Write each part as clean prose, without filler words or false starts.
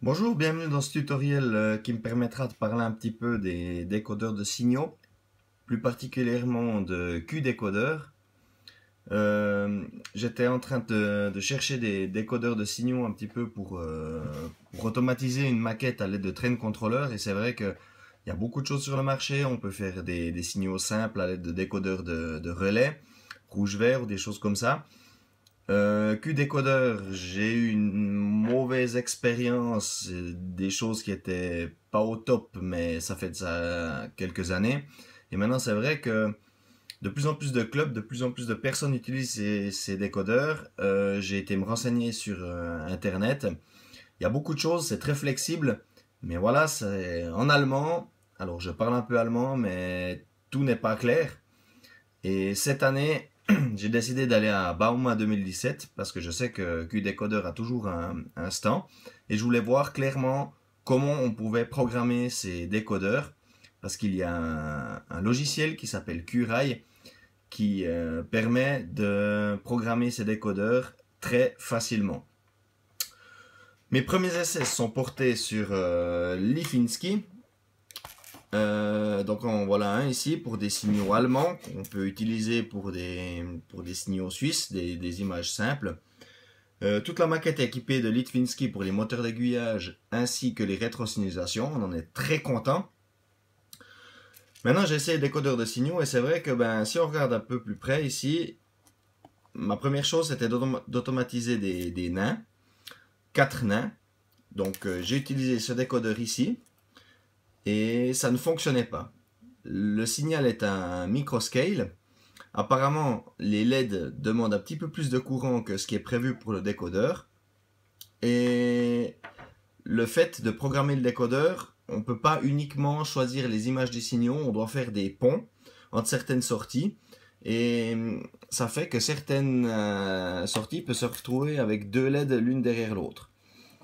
Bonjour, bienvenue dans ce tutoriel qui me permettra de parler un petit peu des décodeurs de signaux, plus particulièrement de Q-décodeurs. J'étais en train de chercher des décodeurs de signaux un petit peu pour automatiser une maquette à l'aide de train controller, et c'est vrai qu'il y a beaucoup de choses sur le marché. On peut faire des signaux simples à l'aide de décodeurs de relais, rouge-vert ou des choses comme ça. Q-décodeur, j'ai eu une mauvaise expérience, des choses qui étaient pas au top, mais ça fait de ça quelques années. Et maintenant, c'est vrai que de plus en plus de clubs, de plus en plus de personnes utilisent ces décodeurs. J'ai été me renseigner sur Internet. Il y a beaucoup de choses, c'est très flexible, mais voilà, c'est en allemand. Alors, je parle un peu allemand, mais tout n'est pas clair. Et cette année, j'ai décidé d'aller à Bauma 2017 parce que je sais que QDecoder a toujours un stand et je voulais voir clairement comment on pouvait programmer ces décodeurs parce qu'il y a un logiciel qui s'appelle QRAI qui permet de programmer ces décodeurs très facilement. Mes premiers essais sont portés sur Lifinski. Donc en voilà un ici pour des signaux allemands qu'on peut utiliser pour des signaux suisses, des images simples. Toute la maquette est équipée de Litvinsky pour les moteurs d'aiguillage ainsi que les rétrosignalisations. On en est très content. Maintenant j'ai essayé le décodeur de signaux et c'est vrai que si on regarde un peu plus près ici, ma première chose c'était d'automatiser des nains, 4 nains. Donc j'ai utilisé ce décodeur ici et ça ne fonctionnait pas. Le signal est un microscale. Apparemment, les LED demandent un petit peu plus de courant que ce qui est prévu pour le décodeur. Et le fait de programmer le décodeur, on ne peut pas uniquement choisir les images des signaux, on doit faire des ponts entre certaines sorties. Et ça fait que certaines sorties peuvent se retrouver avec deux LED l'une derrière l'autre.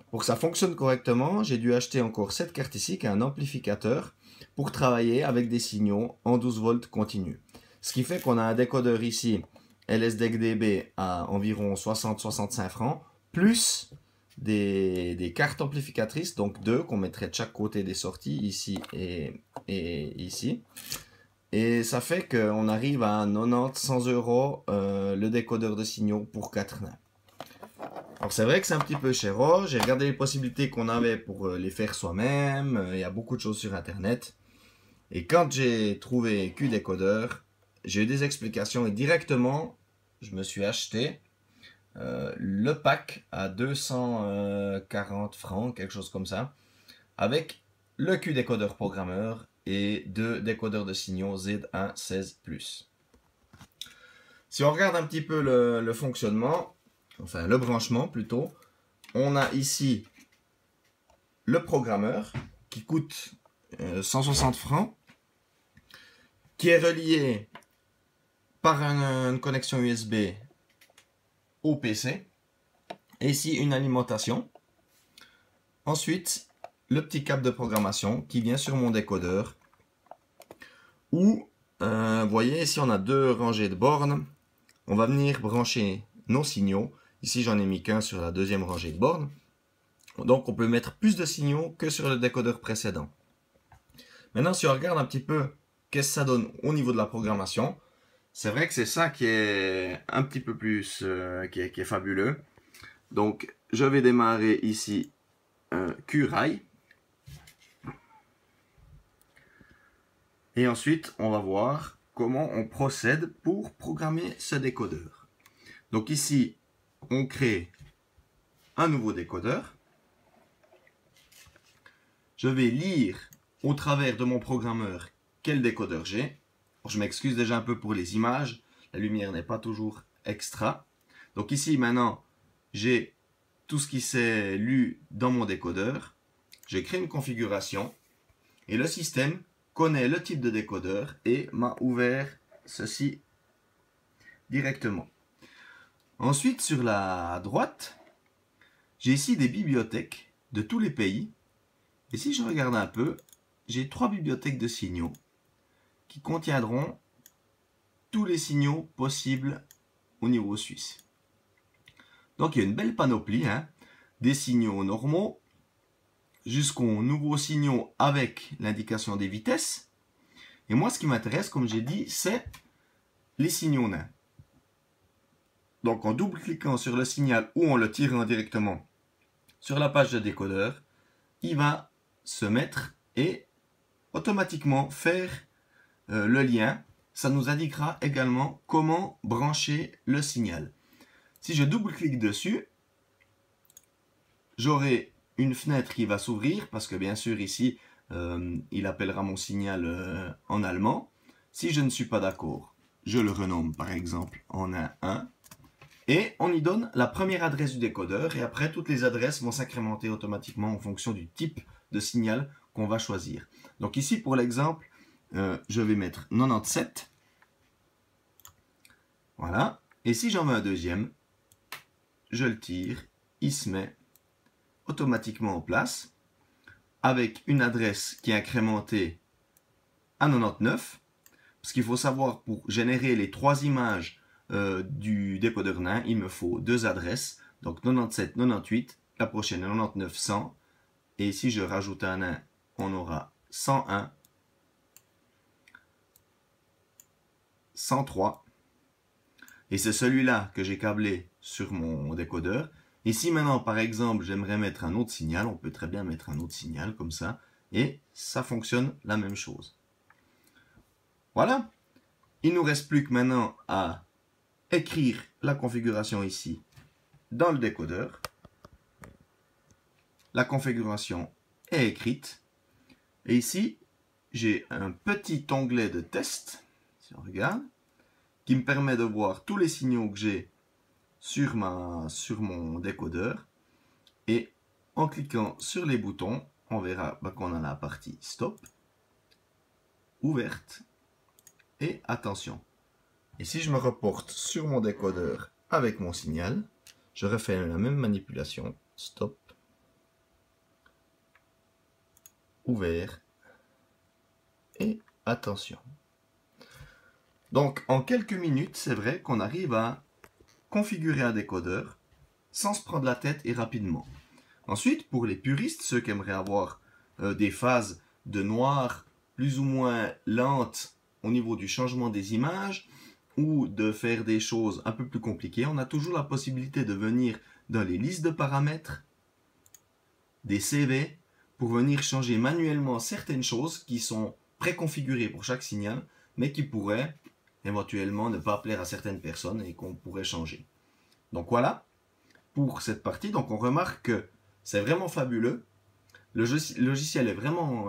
Pour que ça fonctionne correctement, j'ai dû acheter encore cette carte ici, qui est un amplificateur, pour travailler avec des signaux en 12 volts continu. Ce qui fait qu'on a un décodeur ici, LSDB à environ 60-65 francs, plus des cartes amplificatrices, donc deux qu'on mettrait de chaque côté des sorties, ici et ici. Et ça fait qu'on arrive à 90-100 euros le décodeur de signaux pour 4 nains. Alors c'est vrai que c'est un petit peu cher. Oh, j'ai regardé les possibilités qu'on avait pour les faire soi-même. Il y a beaucoup de choses sur Internet. Et quand j'ai trouvé QDecoder, j'ai eu des explications et directement, je me suis acheté le pack à 240 francs, quelque chose comme ça, avec le QDecoder programmeur et deux décodeurs de signaux Z1 16+. Si on regarde un petit peu le fonctionnement, enfin le branchement plutôt, on a ici le programmeur qui coûte 160 francs, qui est relié par une connexion USB au PC. Et ici une alimentation. Ensuite, le petit câble de programmation qui vient sur mon décodeur. Où, vous voyez, ici on a deux rangées de bornes. On va venir brancher nos signaux. Ici j'en ai mis qu'un sur la deuxième rangée de bornes. Donc on peut mettre plus de signaux que sur le décodeur précédent. Maintenant, si on regarde un petit peu qu'est-ce que ça donne au niveau de la programmation, c'est vrai que c'est ça qui est un petit peu plus, qui est fabuleux. Donc, je vais démarrer ici QRAI. Et ensuite, on va voir comment on procède pour programmer ce décodeur. Donc ici, on crée un nouveau décodeur. Je vais lire au travers de mon programmeur quel décodeur j'ai. Je m'excuse déjà un peu pour les images. La lumière n'est pas toujours extra. Donc ici, maintenant, j'ai tout ce qui s'est lu dans mon décodeur. J'ai créé une configuration. Et le système connaît le type de décodeur et m'a ouvert ceci directement. Ensuite, sur la droite, j'ai ici des bibliothèques de tous les pays. Et si je regarde un peu, j'ai 3 bibliothèques de signaux qui contiendront tous les signaux possibles au niveau suisse. Donc il y a une belle panoplie, hein, des signaux normaux, jusqu'aux nouveaux signaux avec l'indication des vitesses. Et moi, ce qui m'intéresse, comme j'ai dit, c'est les signaux nains. Donc, en double-cliquant sur le signal ou en le tirant directement sur la page de décodeur, il va se mettre et automatiquement faire le lien. Ça nous indiquera également comment brancher le signal. Si je double-clique dessus, j'aurai une fenêtre qui va s'ouvrir parce que bien sûr ici, il appellera mon signal en allemand. Si je ne suis pas d'accord, je le renomme par exemple en 1 et on y donne la première adresse du décodeur et après toutes les adresses vont s'incrémenter automatiquement en fonction du type de signal qu'on va choisir. Donc ici pour l'exemple, je vais mettre 97. Voilà. Et si j'en veux un deuxième, je le tire, il se met automatiquement en place avec une adresse qui est incrémentée à 99. Parce qu'il faut savoir, pour générer les 3 images du décodeur nain, il me faut 2 adresses. Donc 97, 98, la prochaine 99, 100. Et si je rajoute un 1, on aura 101, 103. Et c'est celui-là que j'ai câblé sur mon décodeur. Et si maintenant, par exemple, j'aimerais mettre un autre signal, on peut très bien mettre un autre signal comme ça. Et ça fonctionne la même chose. Voilà. Il ne nous reste plus que maintenant à écrire la configuration ici dans le décodeur. La configuration est écrite. Et ici, j'ai un petit onglet de test, si on regarde, qui me permet de voir tous les signaux que j'ai sur mon décodeur. Et en cliquant sur les boutons, on verra qu'on a la partie stop, ouverte et attention. Et si je me reporte sur mon décodeur avec mon signal, je refais la même manipulation, stop, ouvert et attention. Donc en quelques minutes, c'est vrai qu'on arrive à configurer un décodeur sans se prendre la tête et rapidement. Ensuite, pour les puristes, ceux qui aimeraient avoir des phases de noir plus ou moins lentes au niveau du changement des images ou de faire des choses un peu plus compliquées, on a toujours la possibilité de venir dans les listes de paramètres, des CV, pour venir changer manuellement certaines choses qui sont préconfigurées pour chaque signal, mais qui pourraient éventuellement ne pas plaire à certaines personnes et qu'on pourrait changer. Donc voilà pour cette partie. Donc on remarque que c'est vraiment fabuleux. Le logiciel est vraiment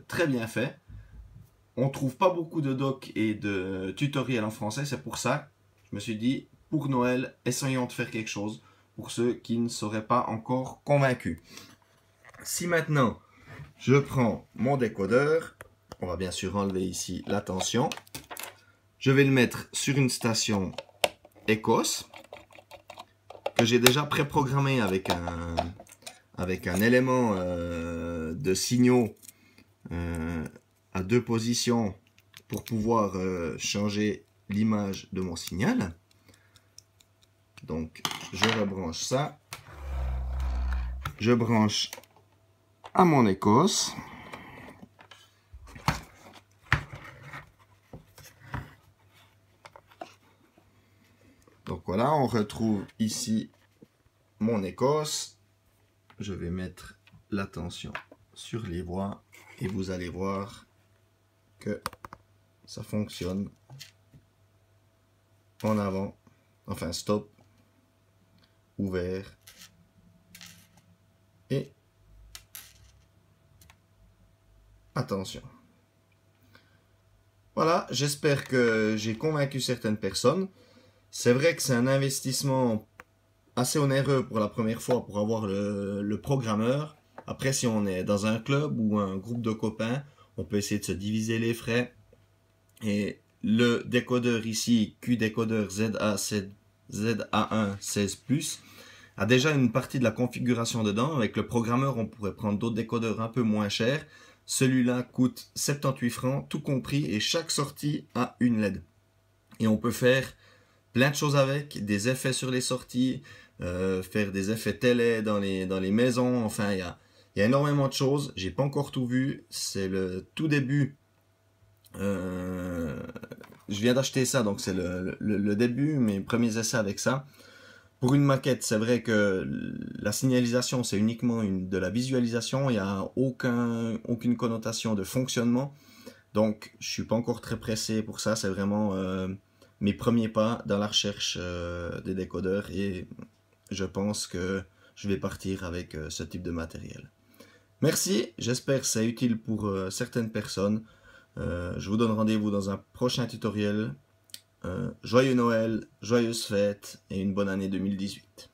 très bien fait. On ne trouve pas beaucoup de docs et de tutoriels en français. C'est pour ça que je me suis dit, pour Noël, essayons de faire quelque chose pour ceux qui ne seraient pas encore convaincus. Si maintenant, je prends mon décodeur, on va bien sûr enlever ici la tension. Je vais le mettre sur une station ECOS que j'ai déjà préprogrammé avec un élément de signaux à 2 positions pour pouvoir changer l'image de mon signal. Donc je rebranche ça. Je branche à mon ECOS. Donc voilà, on retrouve ici mon ECOS. Je vais mettre la tension sur les voies et vous allez voir que ça fonctionne en avant, enfin stop, ouvert et attention. Voilà, j'espère que j'ai convaincu certaines personnes. C'est vrai que c'est un investissement assez onéreux pour la première fois pour avoir le programmeur. Après, si on est dans un club ou un groupe de copains, on peut essayer de se diviser les frais. Et le décodeur ici, QDécodeur ZA1 16+, a déjà une partie de la configuration dedans. Avec le programmeur, on pourrait prendre d'autres décodeurs un peu moins chers. Celui-là coûte 78 francs, tout compris, et chaque sortie a une LED. Et on peut faire plein de choses avec, des effets sur les sorties, faire des effets télé dans les maisons, enfin il Il y a énormément de choses, j'ai pas encore tout vu, c'est le tout début. Je viens d'acheter ça, donc c'est le début, mes premiers essais avec ça. Pour une maquette, c'est vrai que la signalisation, c'est uniquement de la visualisation, il n'y a aucune connotation de fonctionnement. Donc, je suis pas encore très pressé pour ça, c'est vraiment mes premiers pas dans la recherche des décodeurs et je pense que je vais partir avec ce type de matériel. Merci, j'espère que c'est utile pour certaines personnes. Je vous donne rendez-vous dans un prochain tutoriel. Joyeux Noël, joyeuses fêtes et une bonne année 2018.